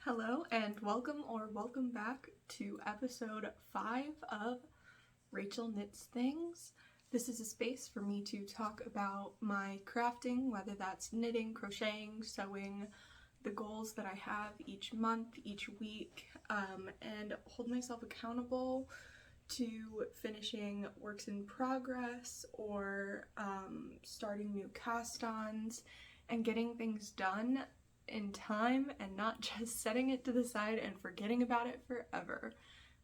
Hello and welcome back to episode 5 of Rachel Knits Things. This is a space for me to talk about my crafting, whether that's knitting, crocheting, sewing, the goals that I have each month, each week, and hold myself accountable to finishing works in progress or starting new cast-ons and getting things done in time and not just setting it to the side and forgetting about it forever,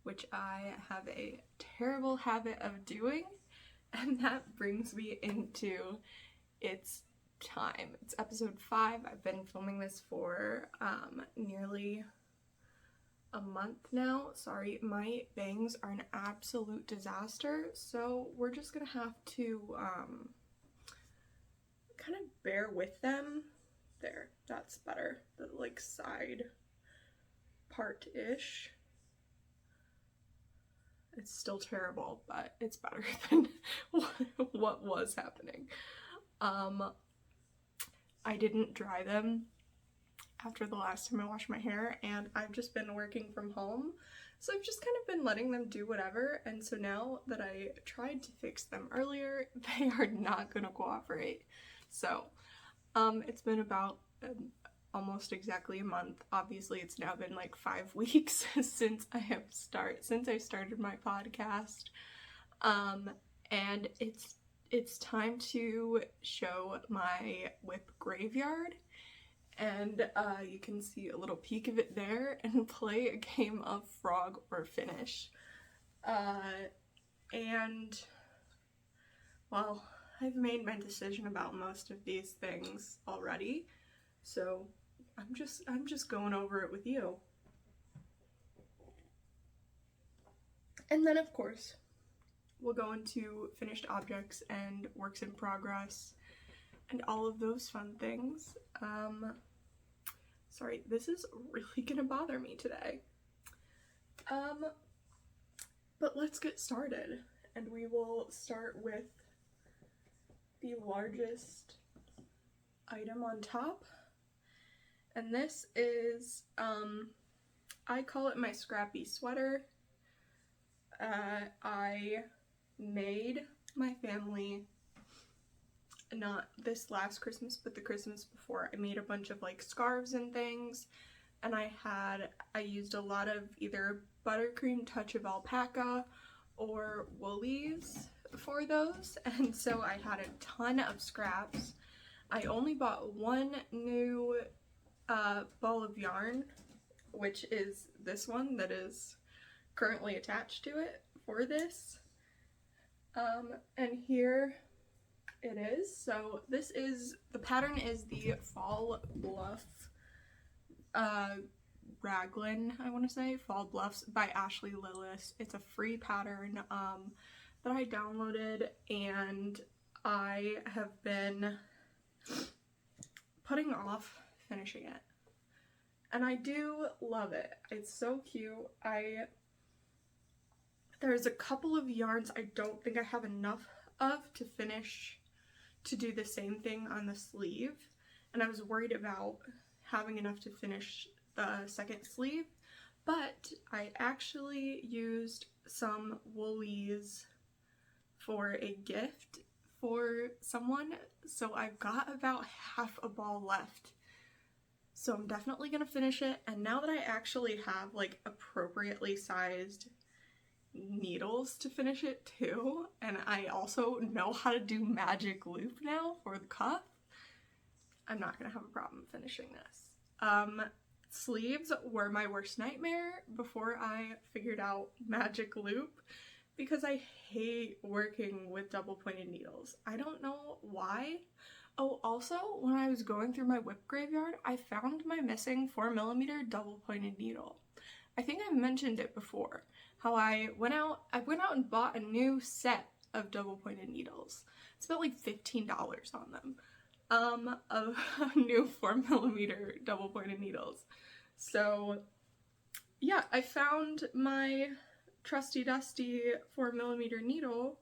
which I have a terrible habit of doing, and that brings me into it's time. It's episode 5. I've been filming this for nearly a month now. Sorry, my bangs are an absolute disaster, so we're just gonna have to kind of bear with them. There, that's better. The like side part-ish. It's still terrible, but it's better than what was happening. I didn't dry them after the last time I washed my hair, and I've just been working from home, so I've just kind of been letting them do whatever, and so now that I tried to fix them earlier, they are not gonna cooperate. So it's been about almost exactly a month. Obviously, it's now been like 5 weeks since I started my podcast, and it's time to show my WIP graveyard, and you can see a little peek of it there, and play a game of Frog or Finish. And well, I've made my decision about most of these things already, so I'm just going over it with you. And then of course, we'll go into finished objects and works in progress and all of those fun things. Sorry, this is really gonna bother me today. But let's get started, and we will start with the largest item on top, and this is I call it my scrappy sweater. I made my family, not this last Christmas but the Christmas before, I made a bunch of like scarves and things, and I used a lot of either buttercream touch of alpaca or woolies for those, and so I had a ton of scraps. I only bought one new ball of yarn, which is this one that is currently attached to it for this, and here it is. So this is, the pattern is the Fall Bluff raglan, I want to say, Fall Bluffs by Ashley Lillis. It's a free pattern that I downloaded, and I have been putting off finishing it, and I do love it. It's so cute. There's a couple of yarns I don't think I have enough of to finish, to do the same thing on the sleeve, and I was worried about having enough to finish the second sleeve, but I actually used some woolies for a gift for someone, so I've got about half a ball left, so I'm definitely gonna finish it. And now that I actually have like appropriately sized needles to finish it too, and I also know how to do magic loop now for the cuff, I'm not gonna have a problem finishing this. Sleeves were my worst nightmare before I figured out magic loop, because I hate working with double pointed needles. I don't know why. Oh, also, when I was going through my WIP graveyard, I found my missing 4mm double pointed needle. I think I've mentioned it before, how I went out and bought a new set of double pointed needles. I spent like $15 on them, of new 4mm double pointed needles. So yeah, I found my trusty dusty 4mm needle,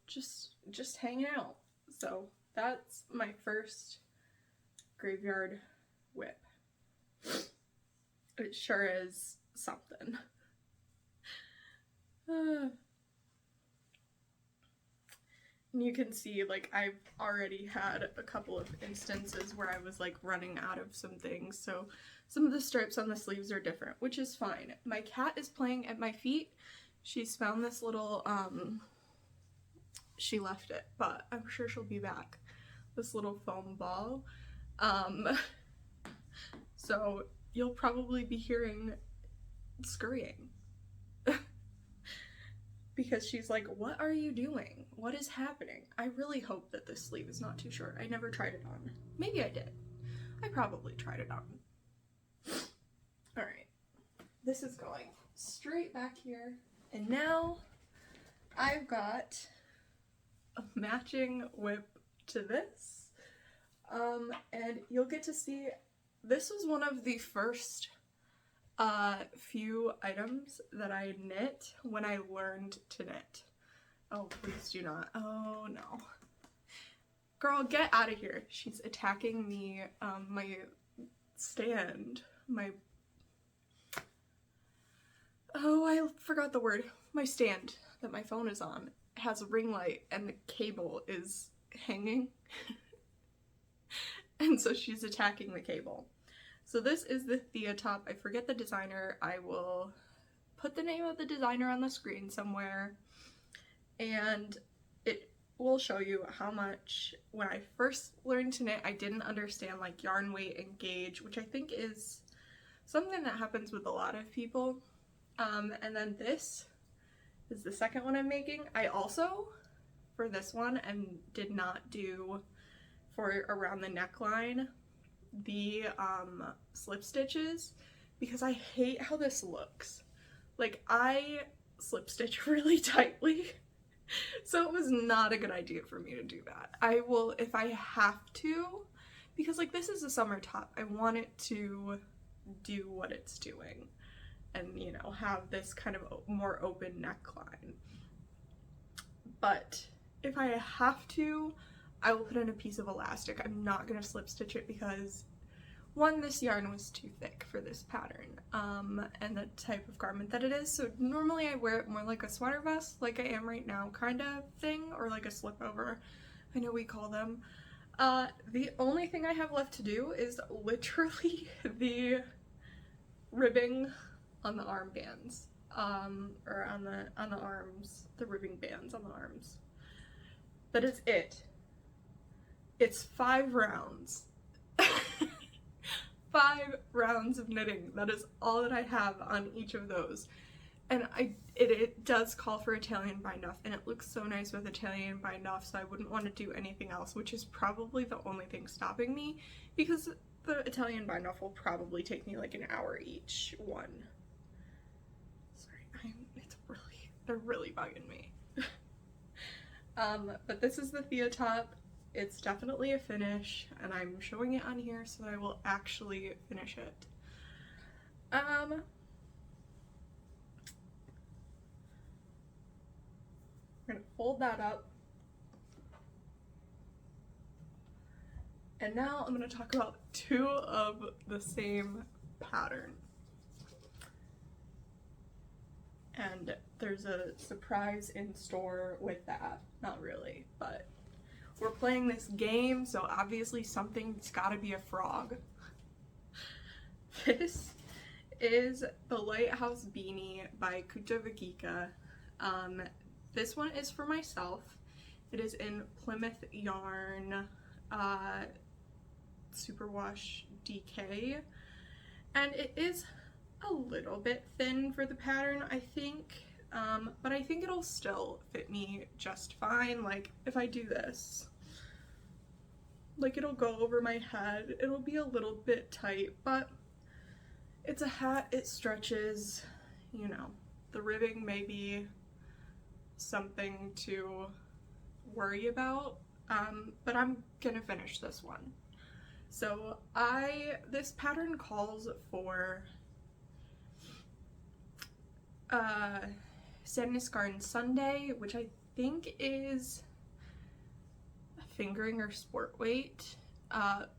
just hanging out. So that's my first graveyard whip. It sure is something. And you can see, like, I've already had a couple of instances where I was, like, running out of some things, so some of the stripes on the sleeves are different, which is fine. My cat is playing at my feet. She's found this little, she left it, but I'm sure she'll be back. This little foam ball. So you'll probably be hearing scurrying. Because she's like, what are you doing? What is happening? I really hope that this sleeve is not too short. I never tried it on. Maybe I did. I probably tried it on. Alright. This is going straight back here. And now I've got a matching whip to this. And you'll get to see, this was one of the first few items that I knit when I learned to knit. Oh, please do not. Oh, no. Girl, get out of here. She's attacking me, my stand. Oh, I forgot the word. My stand that my phone is on has a ring light and the cable is hanging. And so she's attacking the cable. So this is the Thea top. I forget the designer. I will put the name of the designer on the screen somewhere. And it will show you how much, when I first learned to knit, I didn't understand like yarn weight and gauge, which I think is something that happens with a lot of people. And then this is the second one I'm making. I also, for this one, did not do for around the neckline the slip stitches because I hate how this looks. Like, I slip stitch really tightly, so it was not a good idea for me to do that. I will if I have to, because like this is a summer top. I want it to do what it's doing and, you know, have this kind of more open neckline. But if I have to, I will put in a piece of elastic. I'm not going to slip stitch it because, one, this yarn was too thick for this pattern, and the type of garment that it is. So normally I wear it more like a sweater vest, like I am right now kind of thing, or like a slip over. I know we call them. The only thing I have left to do is literally the ribbing on the armbands, or on the arms, the ribbing bands on the arms. That is it. It's 5 rounds. 5 rounds of knitting. That is all that I have on each of those. And it does call for Italian bind off, and it looks so nice with Italian bind off, so I wouldn't want to do anything else, which is probably the only thing stopping me, because the Italian bind off will probably take me like an hour each one. Sorry, they're really bugging me. But this is the Thea top. It's definitely a finish, and I'm showing it on here so that I will actually finish it. I'm gonna fold that up. And now I'm gonna talk about 2 of the same pattern. And there's a surprise in store with that. Not really, but we're playing this game, so obviously something's gotta be a frog. This is the Lighthouse Beanie by Kuta Vakika. This one is for myself. It is in Plymouth Yarn Superwash DK, and it is a little bit thin for the pattern, I think, but I think it'll still fit me just fine. Like, if I do this, like, it'll go over my head. It'll be a little bit tight, but it's a hat, it stretches, you know. The ribbing may be something to worry about, but I'm gonna finish this one. So this pattern calls for Sadness Garden Sunday, which I think is fingering or sport weight.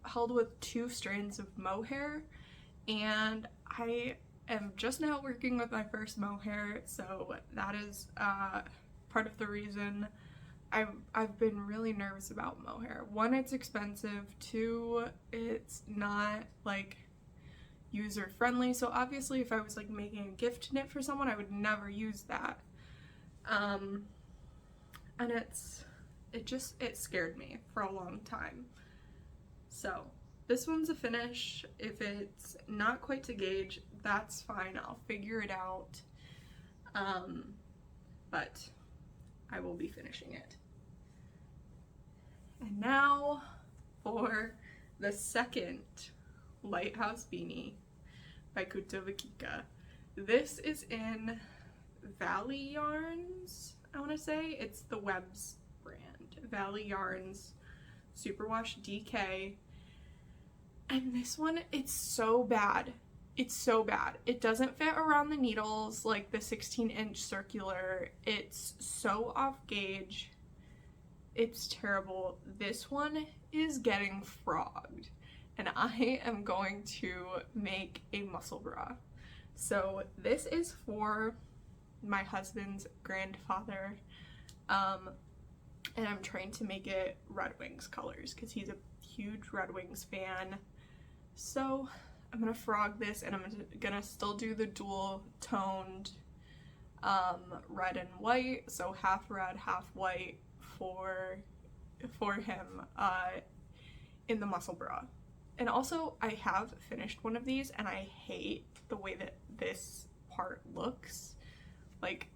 held with 2 strands of mohair, and I am just now working with my first mohair, so that is part of the reason I've been really nervous about mohair. 1, it's expensive. 2, it's not like user friendly, so obviously if I was like making a gift knit for someone, I would never use that. And it scared me for a long time. So this one's a finish. If it's not quite to gauge, that's fine, I'll figure it out. But I will be finishing it. And now for the second Lighthouse Beanie by Kutuvakika. This is in Valley Yarns, I want to say. It's the Webs brand. Valley Yarns Superwash DK. And this one, it's so bad. It's so bad. It doesn't fit around the needles like the 16-inch circular. It's so off gauge. It's terrible. This one is getting frogged, and I am going to make a muscle bra. So this is for my husband's grandfather, and I'm trying to make it Red Wings colors because he's a huge Red Wings fan. So I'm gonna frog this, and I'm gonna still do the dual toned red and white, so half red, half white for him in the muscle bra. And also, I have finished one of these, and I hate the way that this part looks, like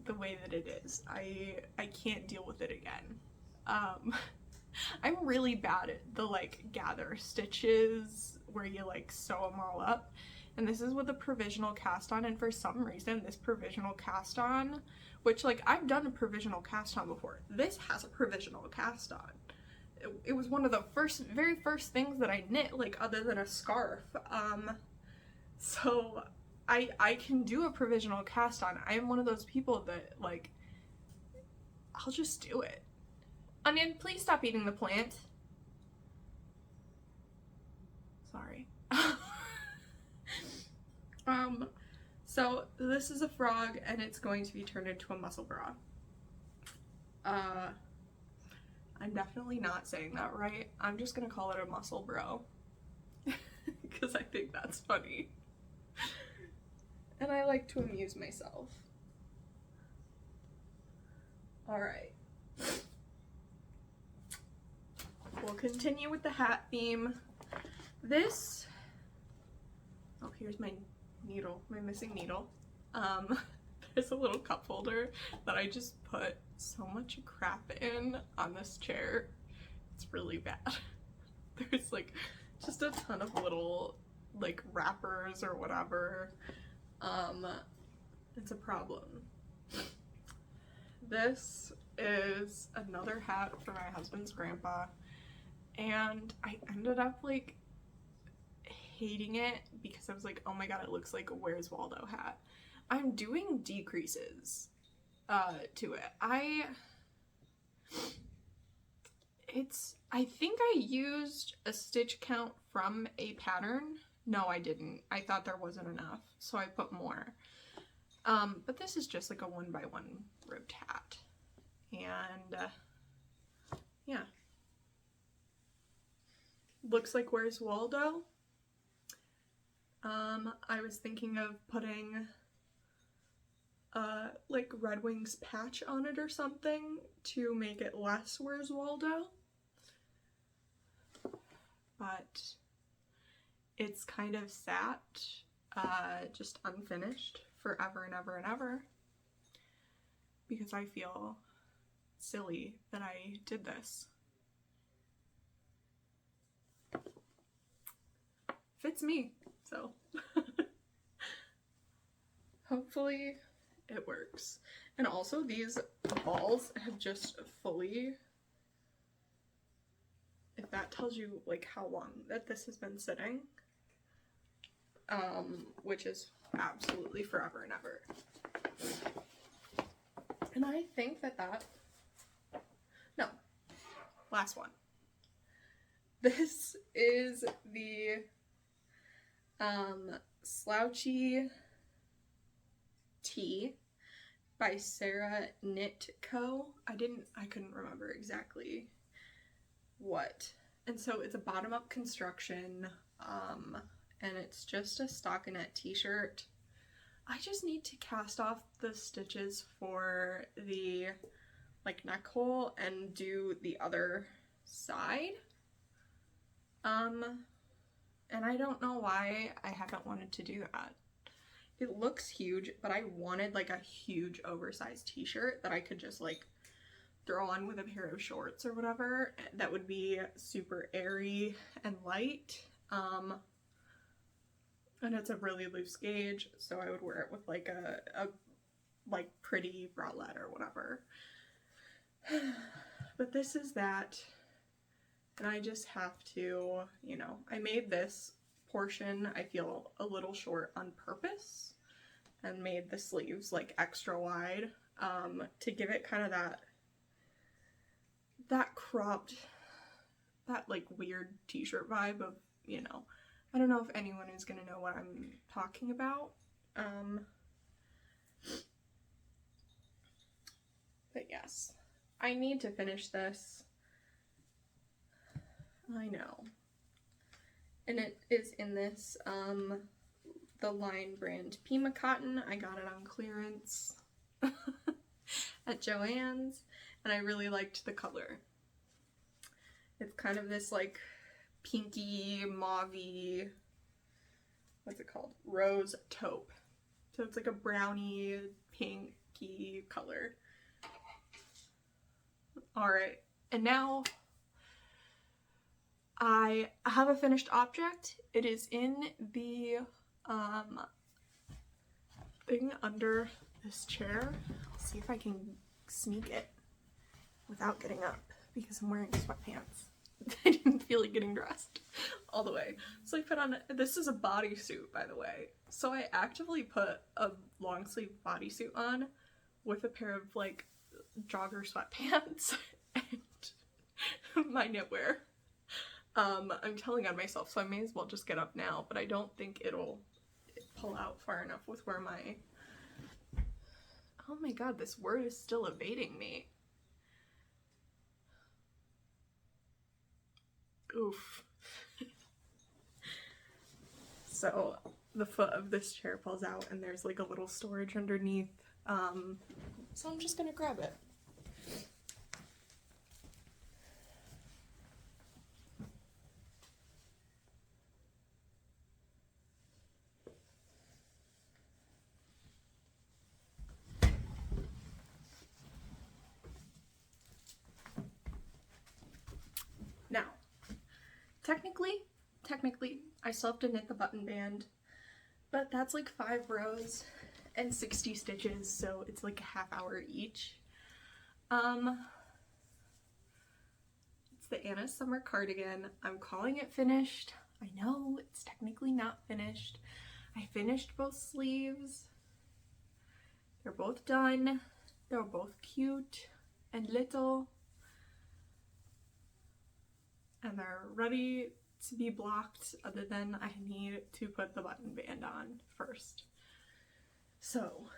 the way that it is. I can't deal with it again. I'm really bad at the like gather stitches where you like sew them all up, and this is with a provisional cast on, and for some reason this provisional cast on, which like I've done a provisional cast on before, this has a provisional cast on. It was one of the very first things that I knit, like other than a scarf. So I can do a provisional cast on. I am one of those people that like, I'll just do it. Onion, please stop eating the plant. Sorry. So this is a frog, and it's going to be turned into a muscle bra. I'm definitely not saying that right. I'm just gonna call it a muscle bro because I think that's funny. And I like to amuse myself. Alright. We'll continue with the hat theme. This, oh, here's my needle, my missing needle. There's a little cup holder that I just put so much crap in on this chair. It's really bad. There's like just a ton of little like wrappers or whatever. It's a problem. This is another hat for my husband's grandpa, and I ended up like hating it because I was like, oh my god, it looks like a Where's Waldo hat. I'm doing decreases to it. I think I used a stitch count from a pattern. No, I didn't. I thought there wasn't enough, so I put more. But this is just like a 1x1 ribbed hat. And yeah. Looks like Where's Waldo. I was thinking of putting like Red Wings patch on it or something to make it less Where's Waldo. But it's kind of sat, just unfinished forever and ever and ever because I feel silly that I did this. Fits me, so hopefully it works. And also these balls have just fully, if that tells you like how long that this has been sitting, which is absolutely forever and ever. And I think that no, last one. This is the Slouchy Tee by Sarah Knit Co. I couldn't remember exactly what. And so it's a bottom-up construction, and it's just a stockinette t-shirt. I just need to cast off the stitches for the like neck hole and do the other side. And I don't know why I haven't wanted to do that. It looks huge, but I wanted like a huge oversized t-shirt that I could just like throw on with a pair of shorts or whatever that would be super airy and light. And it's a really loose gauge, so I would wear it with like a like pretty bralette or whatever. But this is that, and I just have to, you know, I made this portion, I feel, a little short on purpose and made the sleeves like extra wide to give it kind of that cropped, that like weird t-shirt vibe of, you know, I don't know if anyone is gonna know what I'm talking about. But yes, I need to finish this. I know. And it is in this, the Line brand Pima Cotton. I got it on clearance at Joann's, and I really liked the color. It's kind of this like pinky, mauvey, what's it called? Rose taupe. So it's like a brownie, pinky color. Alright, and now I have a finished object. It is in the thing under this chair. I'll see if I can sneak it without getting up because I'm wearing sweatpants. I didn't feel like getting dressed all the way. So I put on, this is a bodysuit, by the way. So I actively put a long sleeve bodysuit on with a pair of like jogger sweatpants and my knitwear. I'm telling on myself, so I may as well just get up now, but I don't think it'll pull out far enough with where my, oh my god, this word is still evading me. Oof. So the foot of this chair pulls out and there's like a little storage underneath, so I'm just gonna grab it. Now, technically, I still have to knit the button band, but that's like 5 rows and 60 stitches, so it's like a half hour each. It's the Anna Summer cardigan. I'm calling it finished. I know it's technically not finished. I finished both sleeves. They're both done. They're both cute and little. And they're ready to be blocked, other than I need to put the button band on first. So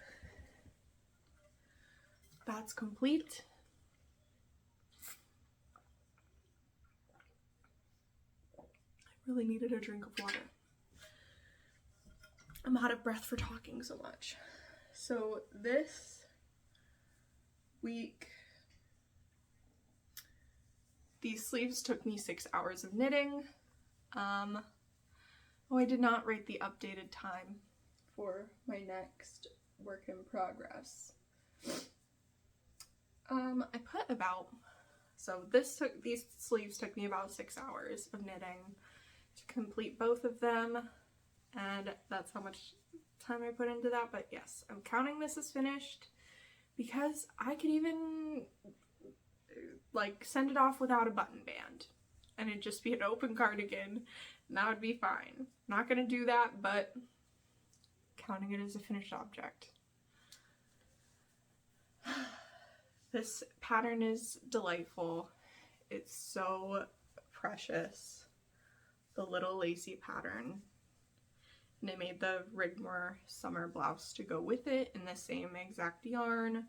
that's complete. I really needed a drink of water. I'm out of breath for talking so much. So this week, these sleeves took me 6 hours of knitting. Oh, I did not write the updated time for my next work in progress. I put about, so these sleeves took me about 6 hours of knitting to complete both of them, and that's how much time I put into that. But yes, I'm counting this as finished because I could even like send it off without a button band and it'd just be an open cardigan and that would be fine. Not gonna do that, but counting it as a finished object. This pattern is delightful. It's so Precious, the little lacy pattern. And I made the Rigmore summer blouse to go with it in the same exact yarn.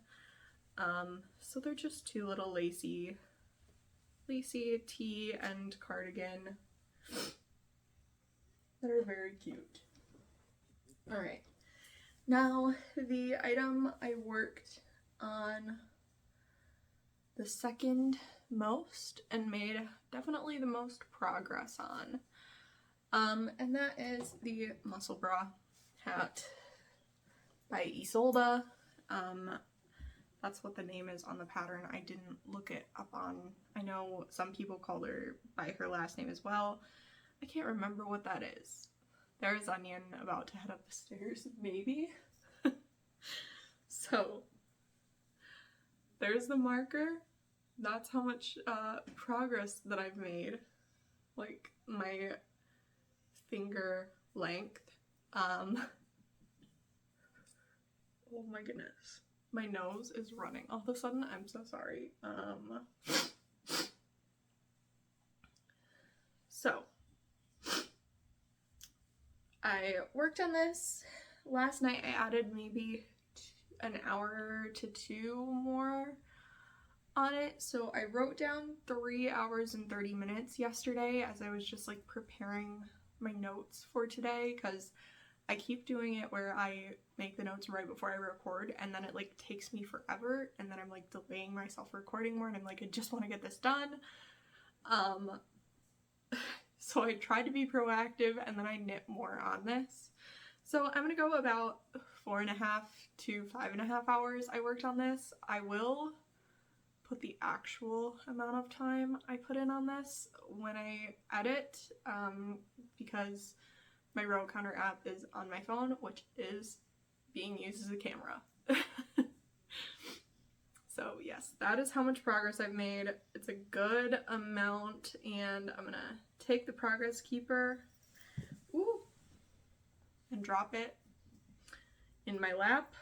So they're just two little lacy tee and cardigan that are very cute. Alright, now the item I worked on the second most and made definitely the most progress on. And that is the Muscle Bra hat by Isolde. That's what the name is on the pattern. I didn't look it up on, I know some people call her by her last name as well. I can't remember what that is. There's Onion about to head up the stairs, maybe? So, there's the marker. That's how much progress that I've made. Like, my finger length. Oh my goodness. My nose is running all of a sudden. I'm so sorry. So, I worked on this. Last night I added maybe an hour to 2 more on it. So I wrote down 3 hours and 30 minutes yesterday as I was just like preparing my notes for today, because I keep doing it where I make the notes right before I record and then it like takes me forever and then I'm like delaying myself recording more and I'm like, I just want to get this done. So I tried to be proactive and then I knit more on this. So I'm gonna go about 4.5 to 5.5 hours I worked on this. I will put the actual amount of time I put in on this when I edit, because my row counter app is on my phone, which is being used as a camera. So yes, that is how much progress I've made. It's a good amount, and I'm gonna take the progress keeper, and drop it in my lap.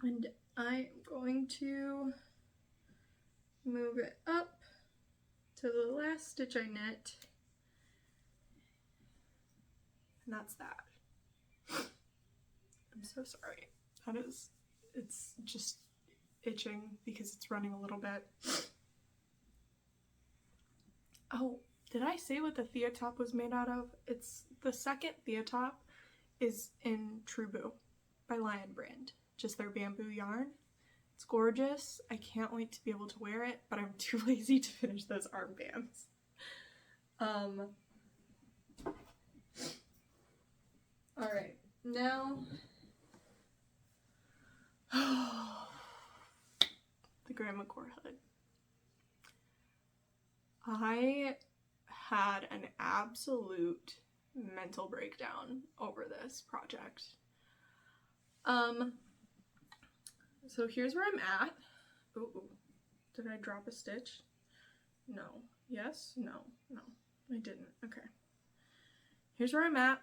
And I'm going to move it up to the last stitch I knit. And that's that. I'm so sorry. It's just itching because it's running a little bit. Oh, did I say what the Thea top was made out of? It's the second Thea top is in True Boo by Lion Brand. Just their bamboo yarn. It's gorgeous. I can't wait to be able to wear it, but I'm too lazy to finish those armbands. Alright, now the Grandma Core hood. I had an absolute mental breakdown over this project. So here's where I'm at. Ooh, did I drop a stitch? No. Yes? No. No, I didn't. Okay. Here's where I'm at.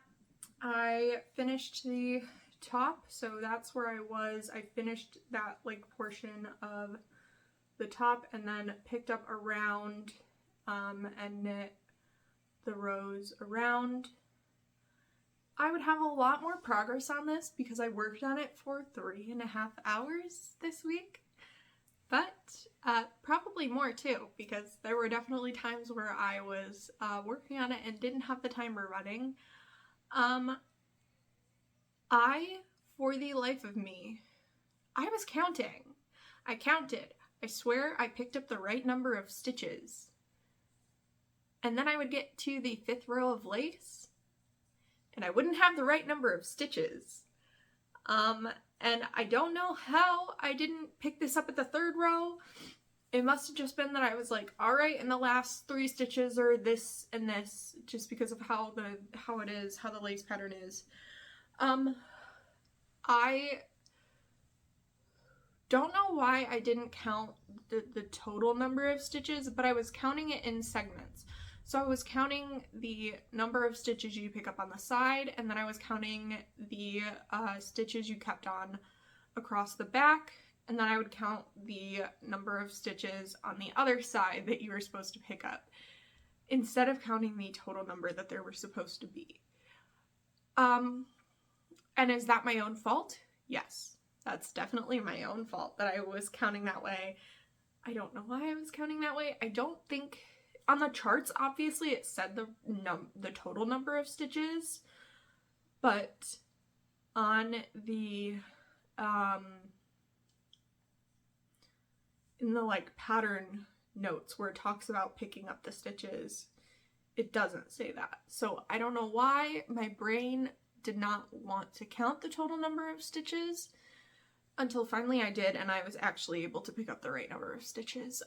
I finished the top, so that's where I was. I finished that like portion of the top and then picked up around and knit the rows around. I would have a lot more progress on this because I worked on it for 3.5 hours this week, but probably more too, because there were definitely times where I was working on it and didn't have the timer running. For the life of me, I was counting. I counted. I swear I picked up the right number of stitches. And then I would get to the 5th row of lace, and I wouldn't have the right number of stitches. And I don't know how I didn't pick this up at the 3rd row. It must have just been that I was like, all right, and the last 3 stitches are this and this, just because of how it is, how the lace pattern is. I don't know why I didn't count the total number of stitches, but I was counting it in segments. So I was counting the number of stitches you pick up on the side, and then I was counting the stitches you kept on across the back, and then I would count the number of stitches on the other side that you were supposed to pick up, instead of counting the total number that there were supposed to be. And is that my own fault? Yes, that's definitely my own fault that I was counting that way. I don't know why I was counting that way. I don't think, on the charts, obviously, it said the total number of stitches, but on the, in the, like, pattern notes where it talks about picking up the stitches, it doesn't say that. So I don't know why my brain did not want to count the total number of stitches until finally I did, and I was actually able to pick up the right number of stitches.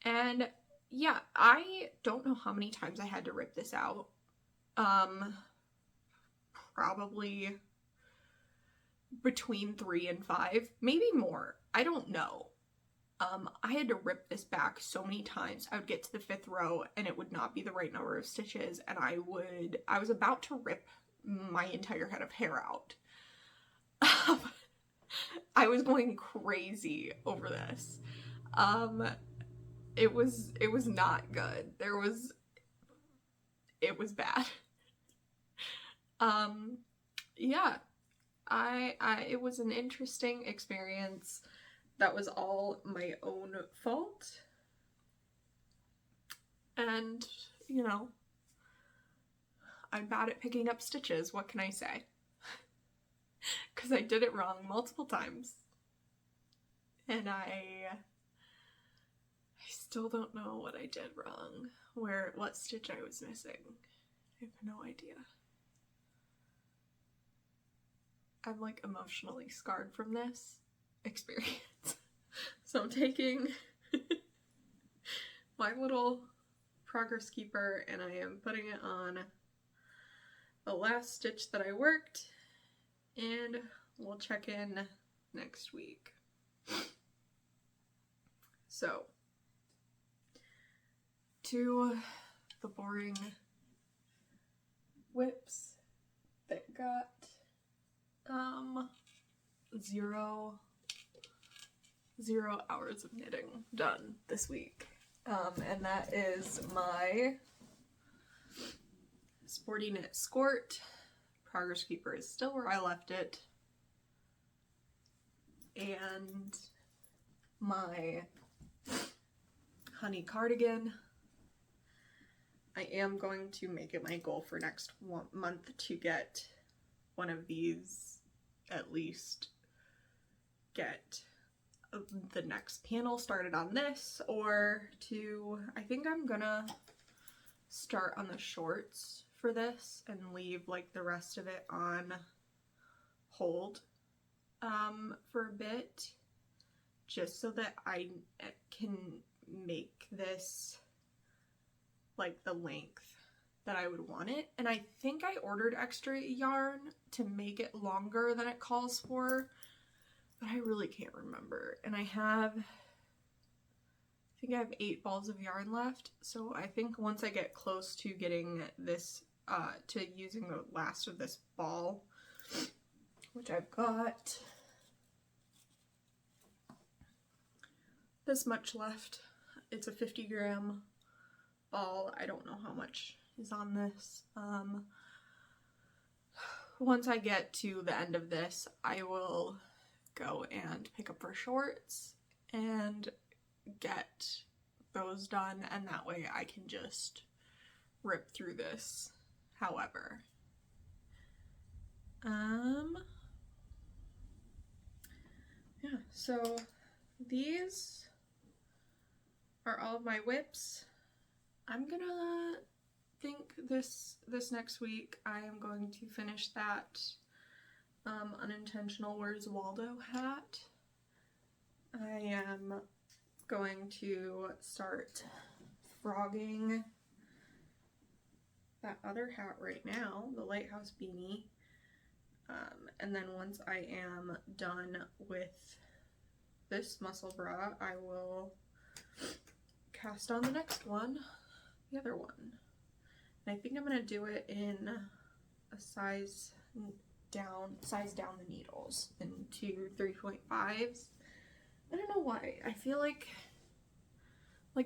And yeah, I don't know how many times I had to rip this out. Probably between 3 and 5, maybe more. I don't know. I had to rip this back so many times. I would get to the 5th row and it would not be the right number of stitches, and I was about to rip my entire head of hair out. I was going crazy over this. It was not good. It was bad. Yeah, it was an interesting experience. That was all my own fault. And, you know, I'm bad at picking up stitches. What can I say? Because I did it wrong multiple times. And I still don't know what I did wrong. What stitch I was missing. I have no idea. I'm, like, emotionally scarred from this experience. So I'm taking my little progress keeper and I am putting it on the last stitch that I worked, and we'll check in next week. So, to the boring whips that got 0 hours of knitting done this week. And that is my Sporty Knit Skort. Progress Keeper is still where I left it. And my Honey Cardigan. I am going to make it my goal for next month to get one of these, at least get the next panel started on this, or I think I'm gonna start on the shorts for this and leave like the rest of it on hold for a bit, just so that I can make this like the length that I would want it. And I think I ordered extra yarn to make it longer than it calls for, but I really can't remember. And I think I have 8 balls of yarn left, so I think once I get close to getting this, to using the last of this ball, which I've got this much left. It's a 50-gram ball. I don't know how much is on this. Once I get to the end of this, I will go and pick up her shorts and get those done, and that way I can just rip through this however. Yeah, so these are all of my whips. I'm gonna think this next week I am going to finish that unintentional Where's Waldo hat. I am going to start frogging that other hat right now, the lighthouse beanie, and then once I am done with this muscle bra, I will cast on the next one, the other one. And I think I'm going to do it in a size size down the needles into 3.5s. I don't know why. I feel like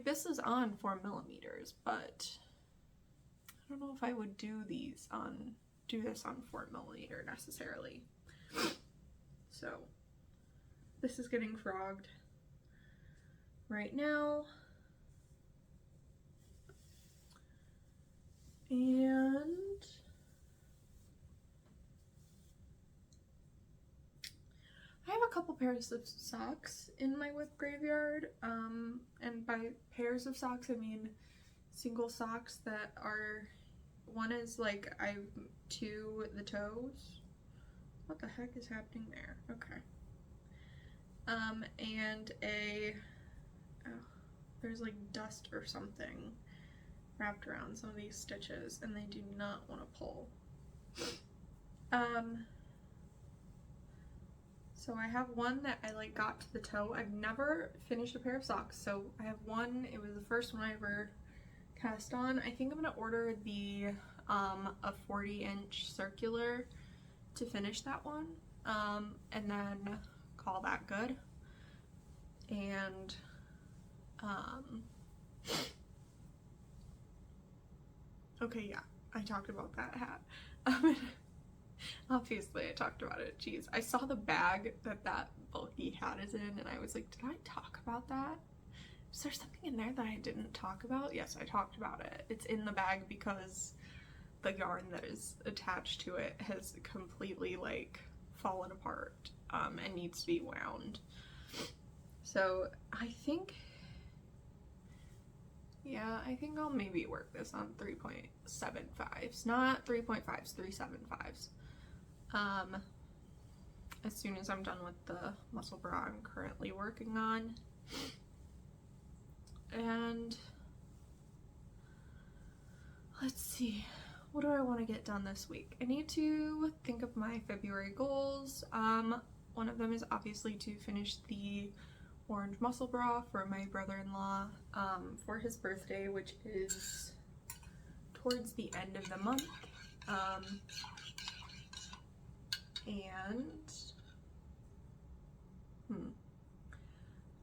this is on 4mm, but I don't know if I would do this on 4mm necessarily. So this is getting frogged right now. And I have a couple pairs of socks in my WIP graveyard, and by pairs of socks I mean single socks that are, one is like to the toes. What the heck is happening there? Okay. And there's like dust or something wrapped around some of these stitches and they do not want to pull. So I have one that I like got to the toe. I've never finished a pair of socks, so I have one. It was the first one I ever cast on. I think I'm gonna order the a 40-inch circular to finish that one, and then call that good. And okay, yeah, I talked about that hat. Obviously I talked about it. Jeez, I saw the bag that bulky hat is in and I was like, did I talk about that? Is there something in there that I didn't talk about? Yes, I talked about it. It's in the bag because the yarn that is attached to it has completely like fallen apart and needs to be wound. So I think I'll maybe work this on 3.75s, not 3.5s, 3.75s. As soon as I'm done with the muscle bra I'm currently working on. And let's see, what do I want to get done this week? I need to think of my February goals. One of them is obviously to finish the orange muscle bra for my brother-in-law for his birthday, which is towards the end of the month.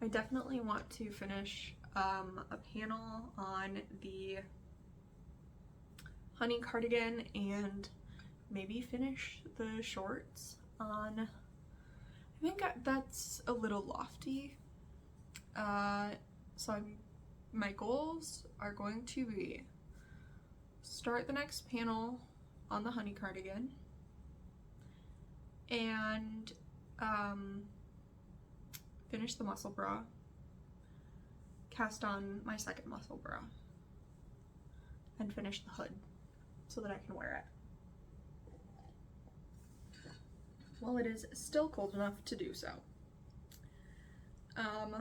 I definitely want to finish a panel on the honey cardigan and maybe finish the shorts on, I think that's a little lofty. So my goals are going to be start the next panel on the honey cardigan and finish the muscle bra, cast on my second muscle bra, and finish the hood so that I can wear it while it is still cold enough to do so. I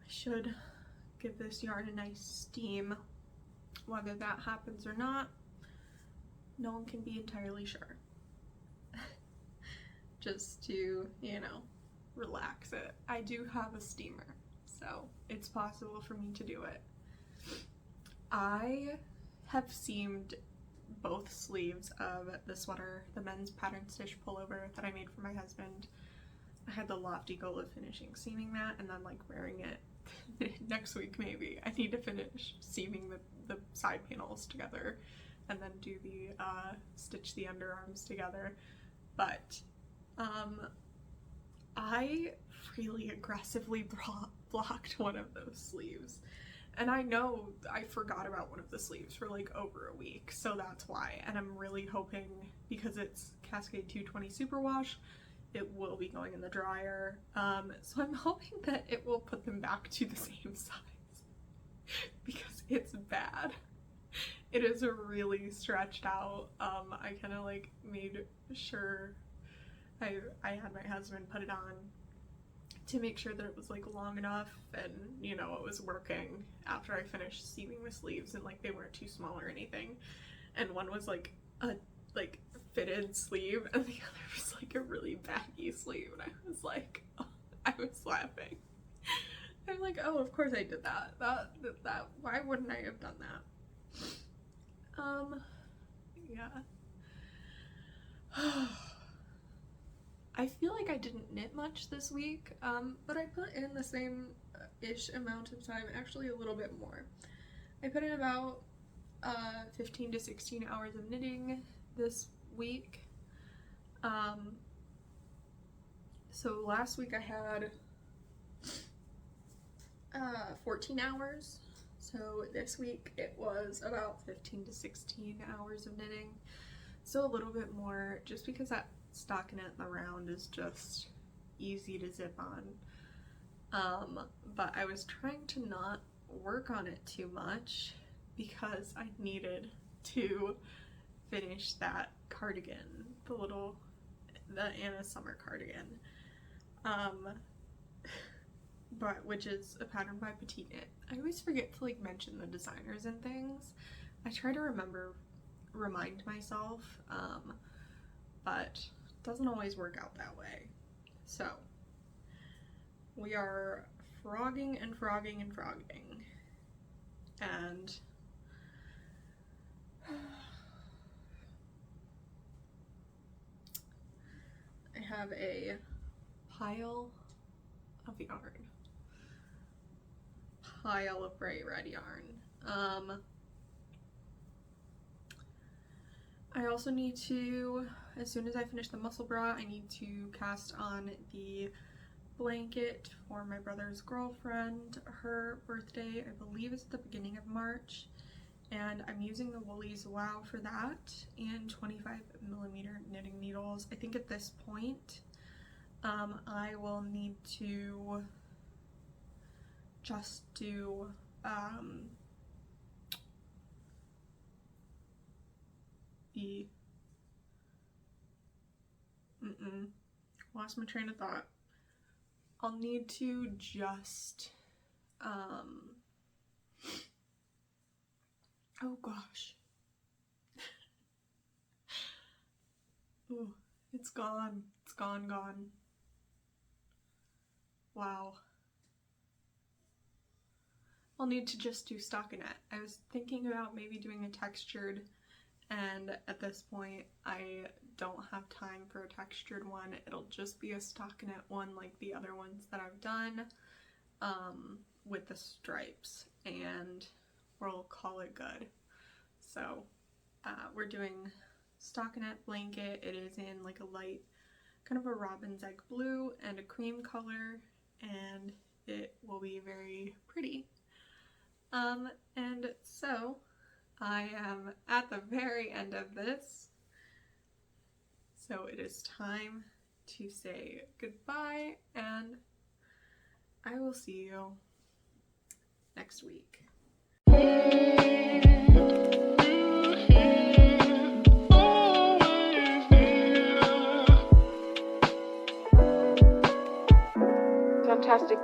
should give this yarn a nice steam. Whether that happens or not, no one can be entirely sure. Just to, you know, relax it. I do have a steamer, so it's possible for me to do it. I have seamed both sleeves of the sweater, the men's pattern stitch pullover that I made for my husband. I had the lofty goal of finishing seaming that and then like wearing it next week maybe. I need to finish seaming the side panels together and then do the stitch the underarms together. But I really aggressively blocked one of those sleeves. And I know I forgot about one of the sleeves for like over a week, so that's why. And I'm really hoping, because it's Cascade 220 Superwash, it will be going in the dryer. So I'm hoping that it will put them back to the same size because it's bad. It is really stretched out. I kind of like made sure I had my husband put it on to make sure that it was like long enough and, you know, it was working after I finished seaming the sleeves and like they weren't too small or anything. And one was like a fitted sleeve and the other was like a really baggy sleeve, and I was like, oh, I was laughing. I'm like, oh, of course I did that. That why wouldn't I have done that? Yeah. I feel like I didn't knit much this week, but I put in the same-ish amount of time, actually a little bit more. I put in about 15 to 16 hours of knitting this week. So last week I had 14 hours. So this week it was about 15 to 16 hours of knitting. So a little bit more, just because that stockinette in the round is just easy to zip on. But I was trying to not work on it too much because I needed to finish that cardigan, the Anna summer cardigan. But which is a pattern by Petite Knit. I always forget to like mention the designers and things. I try to remind myself, but it doesn't always work out that way. So we are frogging and frogging and frogging, and I have a pile of bright red yarn. I also need to, as soon as I finish the muscle bra, I need to cast on the blanket for my brother's girlfriend. Her birthday, I believe, is at the beginning of March, and I'm using the Woolies Wow for that and 25mm knitting needles. I think at this point I will need to just do lost my train of thought. I'll need to just oh gosh. Oh, it's gone. It's gone. Wow. I'll need to just do stockinette. I was thinking about maybe doing a textured, and at this point I don't have time for a textured one. It'll just be a stockinette one like the other ones that I've done, with the stripes, and we'll call it good. So we're doing stockinette blanket. It is in like a light, kind of a robin's egg blue and a cream color, and it will be very pretty. And so I am at the very end of this, so it is time to say goodbye, and I will see you next week. Fantastic.